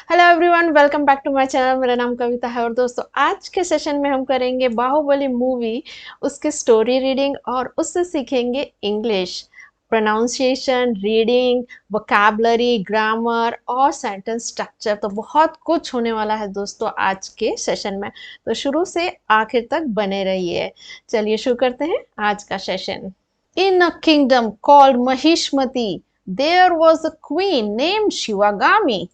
Hello everyone, welcome back to my channel. मेरा नाम कविता है और दोस्तों आज के सेशन में हम करेंगे बाहुबली मूवी, उसकी स्टोरी रीडिंग और उससे सीखेंगे English pronunciation, reading, vocabulary, grammar और सेंटेंस स्ट्रक्चर। तो बहुत कुछ होने वाला है दोस्तों आज के सेशन में, तो शुरू से आखिर तक बने रहिए। चलिए शुरू करते हैं आज का session. In a kingdom called Mahishmati there was a queen named Sivagami.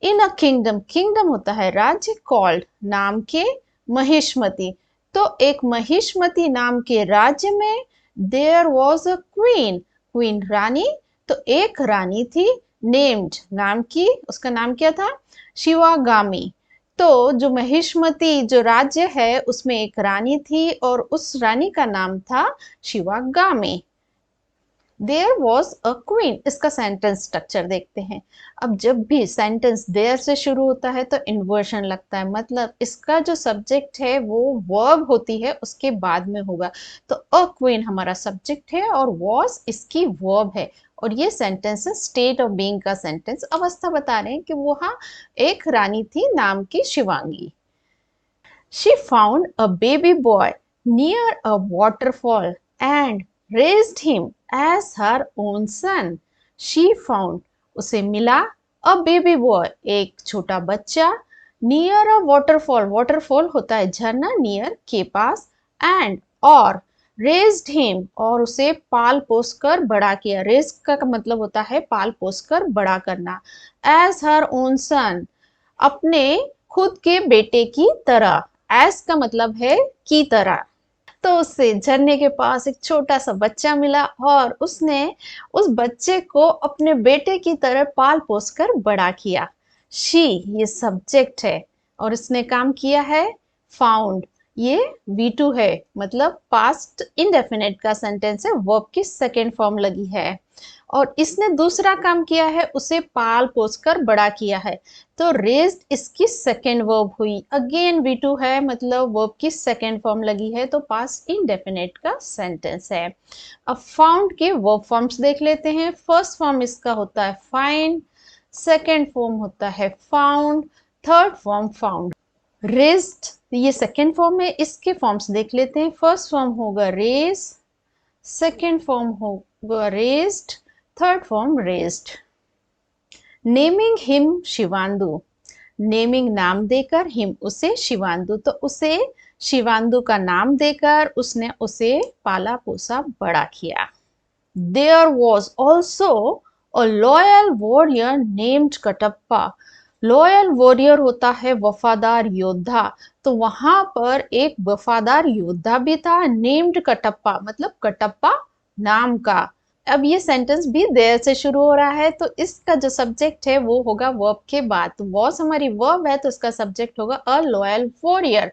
In a kingdom, kingdom होता है राज्य, कॉल्ड नाम के, महिष्मति तो एक महिष्मति नाम के राज्य में there was a queen, queen रानी, तो एक रानी थी, नेम्ड नाम की, उसका नाम क्या था, शिवागामी। तो जो महिष्मति जो राज्य है उसमें एक रानी थी और उस रानी का नाम था शिवागामी। देयर वॉज अ क्वीन, इसका सेंटेंस स्ट्रक्चर देखते हैं। अब जब भी सेंटेंस देयर से शुरू होता है तो इन्वर्शन लगता है, मतलब इसका जो सब्जेक्ट है वो वर्ब होती है उसके बाद में होगा। तो अ क्वीन हमारा सब्जेक्ट है और वॉज इसकी वर्ब है, और ये सेंटेंस है स्टेट ऑफ बीइंग का सेंटेंस, अवस्था बता रहे हैं कि वहाँ एक रानी थी नाम की Shivangi. She found a baby boy near a waterfall and raised him as her own son. She found, उसे मिला, a baby boy, एक छोटा बच्चा, near a waterfall, waterfall होता है झरना, near के पास, and और raised him, और उसे पाल पोस कर बड़ा किया। raise का मतलब होता है पाल पोस कर बड़ा करना, as her own son, अपने खुद के बेटे की तरह। एस का मतलब है की तरह। तो उससे झरने के पास एक छोटा सा बच्चा मिला और उसने उस बच्चे को अपने बेटे की तरह पाल पोस कर बड़ा किया। शी ये सब्जेक्ट है और इसने काम किया है। फाउंड ये V2 है, मतलब पास्ट इंडेफिनिट का सेंटेंस है, वर्ब की सेकेंड फॉर्म लगी है। और इसने दूसरा काम किया है, उसे पाल पोस कर बड़ा किया है, तो रेज्ड इसकी सेकेंड वर्ब हुई। अगेन V2 है, मतलब वर्ब की सेकेंड फॉर्म लगी है, तो पास्ट इंडेफिनिट का सेंटेंस है। अब फाउंड के वर्ब फॉर्म्स देख लेते हैं। फर्स्ट फॉर्म इसका होता है फाइंड, सेकेंड फॉर्म होता है found, third form found. Raised ये सेकेंड फॉर्म है, इसके फॉर्म्स देख लेते हैं। फर्स्ट फॉर्म होगा रेज, सेकेंड फॉर्म होगा raised, third form raised. Naming him Shivudu, naming नाम देकर, हिम उसे, शिवांदु तो उसे शिवांदु का नाम देकर उसने उसे पाला पोसा बड़ा किया। There was also a loyal warrior named Kattappa. Loyal warrior होता है वफादार योद्धा, तो वहां पर एक वफादार योद्धा भी था, नेम्ड कटप्पा, मतलब कटप्पा नाम का। अब ये सेंटेंस भी देयर से शुरू हो रहा है, तो इसका जो सब्जेक्ट है वो होगा वर्ब के बाद। तो वॉज हमारी वर्ब है, तो इसका सब्जेक्ट होगा अ लॉयल वॉरियर,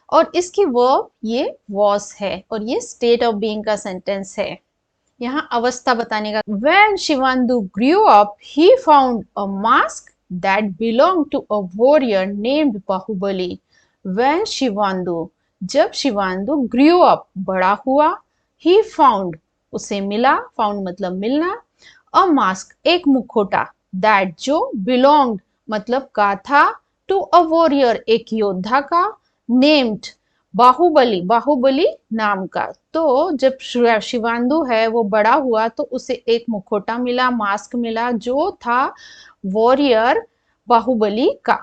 और इसकी वर्ब ये वॉज है, और ये स्टेट ऑफ बीइंग का सेंटेंस है। यहाँ अवस्था बताने का। When शिवांदु grew up, he found a mask that belonged to a warrior named Baahubali. When शिवांदु, जब शिवांदु grew up, बड़ा हुआ, he found, उसे मिला, found मतलब मिलना, a mask, एक मुखौटा, that जो, belonged मतलब का था, to a warrior, एक योद्धा का, named बाहुबली, बाहुबली नाम का। तो जब शिवांदु है वो बड़ा हुआ तो उसे एक मुखौटा मिला, मास्क मिला, जो था वॉरियर बाहुबली का।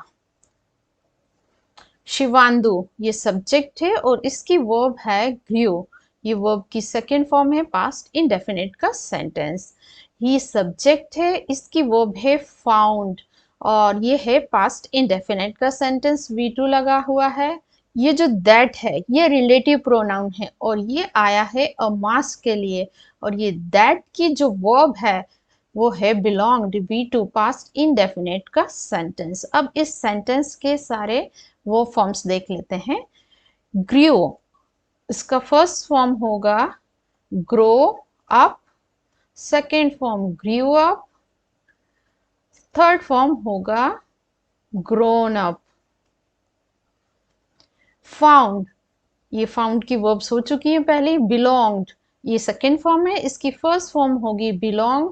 शिवांदु ये सब्जेक्ट है और इसकी वर्ब है ग्रीव, ये वर्ब की सेकेंड फॉर्म है पास्ट इंडेफिनिट का सेंटेंस। ये सब्जेक्ट है, इसकी वर्ब है फाउंड, और ये है पास्ट इंडेफिनिट का सेंटेंस, V2 लगा हुआ है। ये जो दैट है ये रिलेटिव प्रोनाउन है और ये आया है अ मास के लिए, और ये दैट की जो वर्ब है वो है बिलोंग्ड, V2 पास्ट इंडेफिनिट का सेंटेंस। अब इस सेंटेंस के सारे वो फॉर्म्स देख लेते हैं। ग्रीव, इसका फर्स्ट फॉर्म होगा grow up, second form grew up, third form होगा ग्रोन अप। फाउंड, ये फाउंड की वर्ब्स हो चुकी है पहले। बिलोंग्ड ये सेकेंड फॉर्म है, इसकी फर्स्ट फॉर्म होगी belong,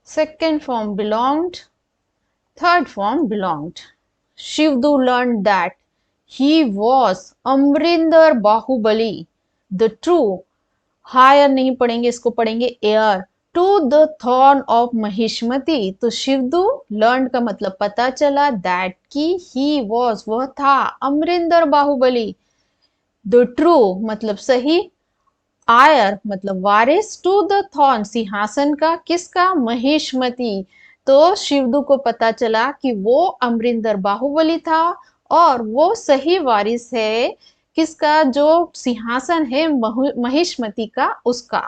second form belonged, third form belonged. Shivudu learn that he was Amarendra Baahubali the true, heir नहीं पढ़ेंगे, इसको पढ़ेंगे heir, to the throne of Mahishmati. तो शिवदू लर्न का मतलब पता चला, दैट की ही वॉज वह था, अमरिंदर बाहुबली, द ट्रू मतलब सही, आयर मतलब वारिस, टू द थॉर्न सिंहासन का, किसका, महिष्मति। तो शिवदू को पता चला कि वो अमरिंदर बाहुबली था और वो सही वारिस है किसका, जो सिंहासन है महिष्मति का, उसका।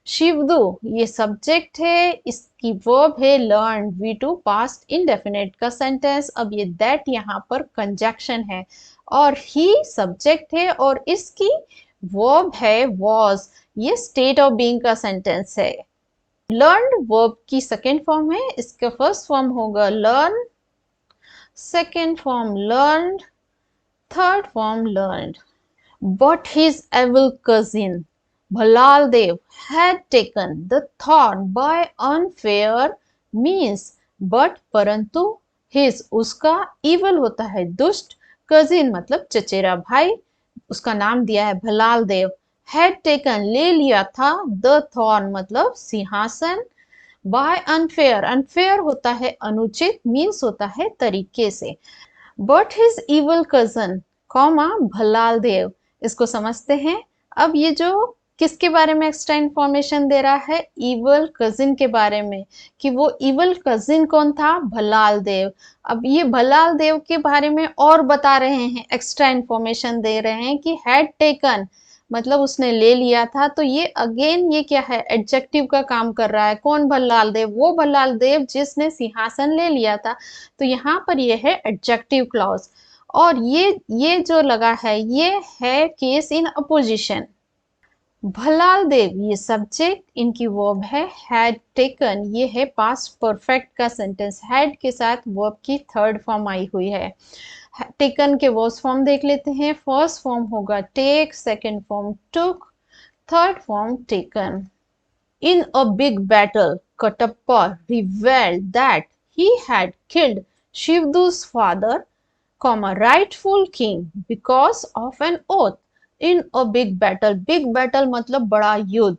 शिवदू ये सब्जेक्ट है, इसकी वर्ब है learn, V two past indefinite का सेंटेंस। अब ये दैट यहाँ पर कंजक्शन है और ही सब्जेक्ट है और इसकी वर्ब है वॉज, ये स्टेट ऑफ बीइंग का सेंटेंस है। लर्न वर्ब की सेकेंड फॉर्म है, इसका फर्स्ट फॉर्म होगा learn, second form learned, third form learned. But his evil cousin Bhalaldev had taken the thorn by unfair means, but परंतु his उसका, evil होता है दुष्ट, cousin मतलब चचेरा भाई, उसका नाम दिया है भलाल देव, had taken ले लिया था, the thorn मतलब सिंहासन, by unfair, unfair होता है अनुचित, means होता है तरीके से। But his evil cousin comma Bhallala Deva, इसको समझते हैं। अब ये जो किसके बारे में एक्स्ट्रा इंफॉर्मेशन दे रहा है, इवल कजिन के बारे में, कि वो इवल कजिन कौन था, भल्लाल देव। अब ये भल्लाल देव के बारे में और बता रहे हैं, एक्स्ट्रा इंफॉर्मेशन दे रहे हैं कि हैड टेकन मतलब उसने ले लिया था। तो ये अगेन ये क्या है, एडजेक्टिव का काम कर रहा है। कौन भल्लाल देव, वो भल्लाल देव जिसने सिंहासन ले लिया था। तो यहाँ पर ये है एडजेक्टिव क्लॉज और ये जो लगा है ये है केस इन अपोजिशन। भलाल देव ये सब्जेक्ट, इनकी वर्ब है हैड टेकन, ये है पास्ट परफेक्ट का सेंटेंस, हैड के साथ वर्ब की थर्ड फॉर्म आई हुई है। टेकन के वर्स फॉर्म देख लेते हैं। फर्स्ट फॉर्म होगा take, second form took, third form taken. In a big battle, Katappa revealed that he had killed Shivdu's father, rightful king, because of an oath. In a big battle मतलब बड़ा युद्ध।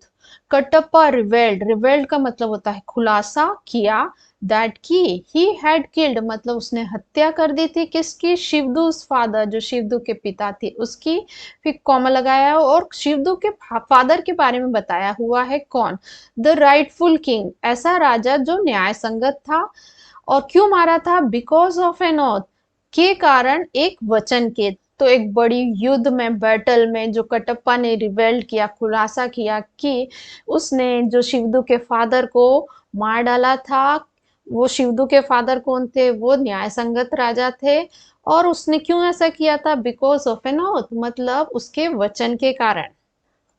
Kattappa revelled का मतलब होता है खुलासा किया, दैट की ही हैड किल्ड मतलब उसने हत्या कर दी थी, किसकी, शिवदूस फादर जो शिवदू के पिता थे उसकी। फिर कॉमा लगाया और शिवदू के फादर के बारे में बताया हुआ है, कौन, द राइटफुल किंग, ऐसा राजा जो न्याय संगत था। और क्यों मारा था, बिकॉज ऑफ एन ओथ, के कारण, एक वचन के। तो एक बड़ी युद्ध में, बैटल में जो कटप्पा ने रिवेल्ड किया, खुलासा किया कि उसने जो शिवदू के फादर को मार डाला था। वो शिवदू के फादर कौन थे, वो न्याय संगत राजा थे। और उसने क्यों ऐसा किया था, बिकॉज ऑफ एन ओथ मतलब उसके वचन के कारण।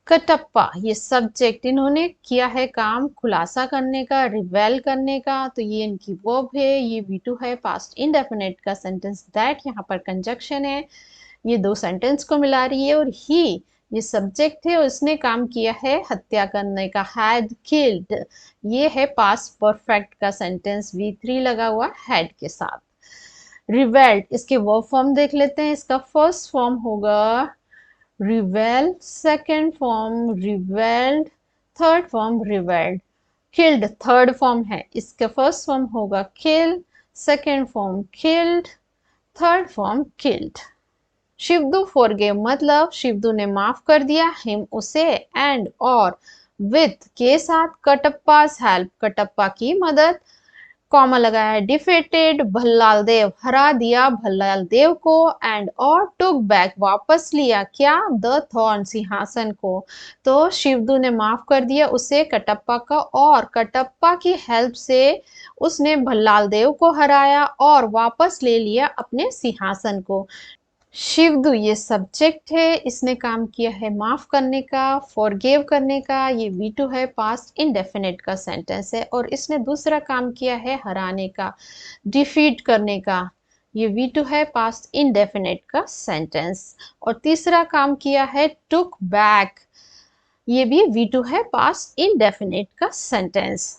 कटप्पा ये सब्जेक्ट, इन्होंने किया है काम खुलासा करने का, रिवेल करने का। तो ये इनकी वर्ब है, ये V2 है पास्ट इंडेफिनिट का सेंटेंस। दैट यहाँ पर कंजक्शन है, ये दो सेंटेंस को मिला रही है। और ही ये सब्जेक्ट है, उसने काम किया है हत्या करने का, हैड किल्ड, ये है पास्ट परफेक्ट का सेंटेंस, V3 लगा हुआ हैड के साथ। रिवेल्ड इसके वर्ब फॉर्म देख लेते हैं। इसका फर्स्ट फॉर्म होगा reveal, second form revealed, third form revealed. Killed third form है, इसका फर्स्ट फॉर्म होगा kill, second form killed, third form killed. Shivudu forgive मतलब शिवदू ने माफ कर दिया, हिम उसे, एंड और, विथ के साथ, कटप्पास हेल्प कटप्पा की मदद, कॉमा लगाया है, डिफेटेड भल्लाल देव हरा दिया भल्लाल देव को, एंड और टुक बैक वापस लिया क्या, द थॉर्न सिंहासन को। तो शिवदू ने माफ कर दिया उसे कटप्पा का, और कटप्पा की हेल्प से उसने भल्लाल देव को हराया और वापस ले लिया अपने सिंहासन को। शिवदू ये सब्जेक्ट है, इसने काम किया है माफ करने का, फॉरगिव करने का, ये V2 है पास्ट इंडेफिनिट का सेंटेंस है। और इसने दूसरा काम किया है हराने का, डिफीट करने का, ये V2 है पास्ट इंडेफिनिट का सेंटेंस। और तीसरा काम किया है टुक बैक, ये भी V2 है पास्ट इंडेफिनिट का सेंटेंस।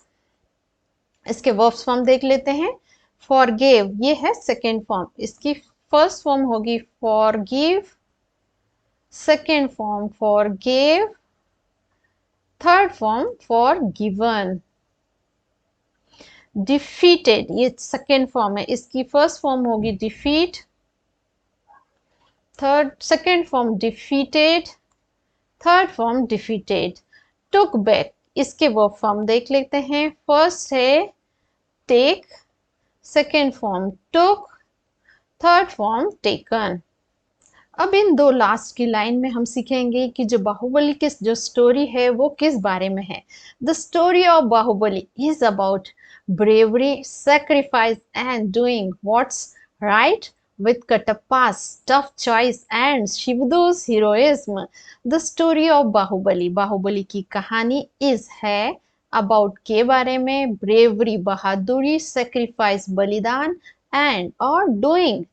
इसके वर्ब्स फॉर्म देख लेते हैं। फॉरगिव ये है सेकेंड फॉर्म, इसकी फर्स्ट फॉर्म होगी forgive, second form forgive, third form forgiven. Defeated ये सेकेंड फॉर्म है, इसकी फर्स्ट फॉर्म होगी defeat, third second form defeated, third form defeated. Took back इसके वर्ब फॉर्म देख लेते हैं। फर्स्ट है take, second form took, third form taken. अब इन दो लास्ट की लाइन में हम सीखेंगे कि जो बाहुबली की जो स्टोरी है वो किस बारे में है। The story of Bahubali is about bravery, sacrifice, and doing what's right with Katappa's tough choice and Shivdu's heroism. The story of Bahubali, Bahubali की कहानी is है about के बारे में, bravery बहादुरी, sacrifice बलिदान, and और doing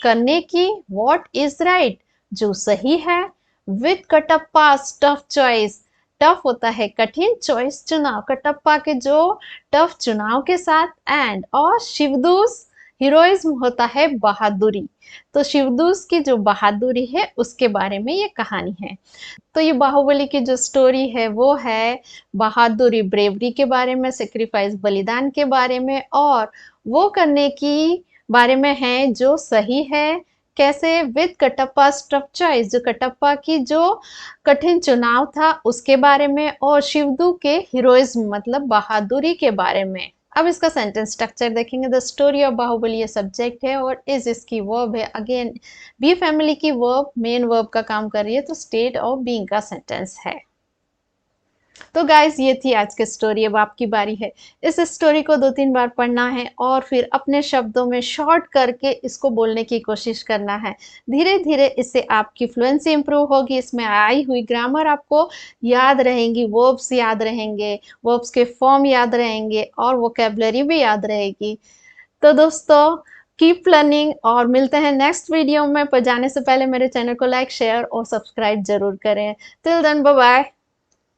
करने की, what is right जो सही है, with Katappa's tough choice tough होता है कठिन, चॉइस चुनाव, कटप्पा के जो टफ चुनाव के साथ, एंड और शिवदूस हीरोइज्म होता है बहादुरी। तो शिवदूस की जो बहादुरी है उसके बारे में ये कहानी है। तो ये बाहुबली की जो स्टोरी है वो है बहादुरी ब्रेवरी के बारे में, सेक्रीफाइस बलिदान के बारे में, और वो करने की बारे में है जो सही है। कैसे? विद कटप्पा टफ चॉइस, जो कटप्पा की जो कठिन चुनाव था उसके बारे में, और शिवदू के हीरोइज्म मतलब बहादुरी के बारे में। अब इसका सेंटेंस स्ट्रक्चर देखेंगे। द स्टोरी ऑफ बाहुबली ये सब्जेक्ट है और इज इसकी वर्ब है। अगेन बी फैमिली की वर्ब मेन वर्ब का काम कर रही है, तो स्टेट ऑफ बीइंग का सेंटेंस है। तो गाइज ये थी आज की स्टोरी। अब आपकी बारी है इस स्टोरी को 2-3 बार पढ़ना है और फिर अपने शब्दों में शॉर्ट करके इसको बोलने की कोशिश करना है। धीरे धीरे इससे आपकी फ्लुएंसी इंप्रूव होगी, इसमें आई हुई ग्रामर आपको याद रहेंगी, वर्ब्स याद रहेंगे, वर्ब्स के फॉर्म याद रहेंगे और वोकैबुलरी भी याद रहेगी। तो दोस्तों कीप लर्निंग और मिलते हैं नेक्स्ट वीडियो में। पर जाने से पहले मेरे चैनल को लाइक, शेयर और सब्सक्राइब जरूर करें। Till then bye bye.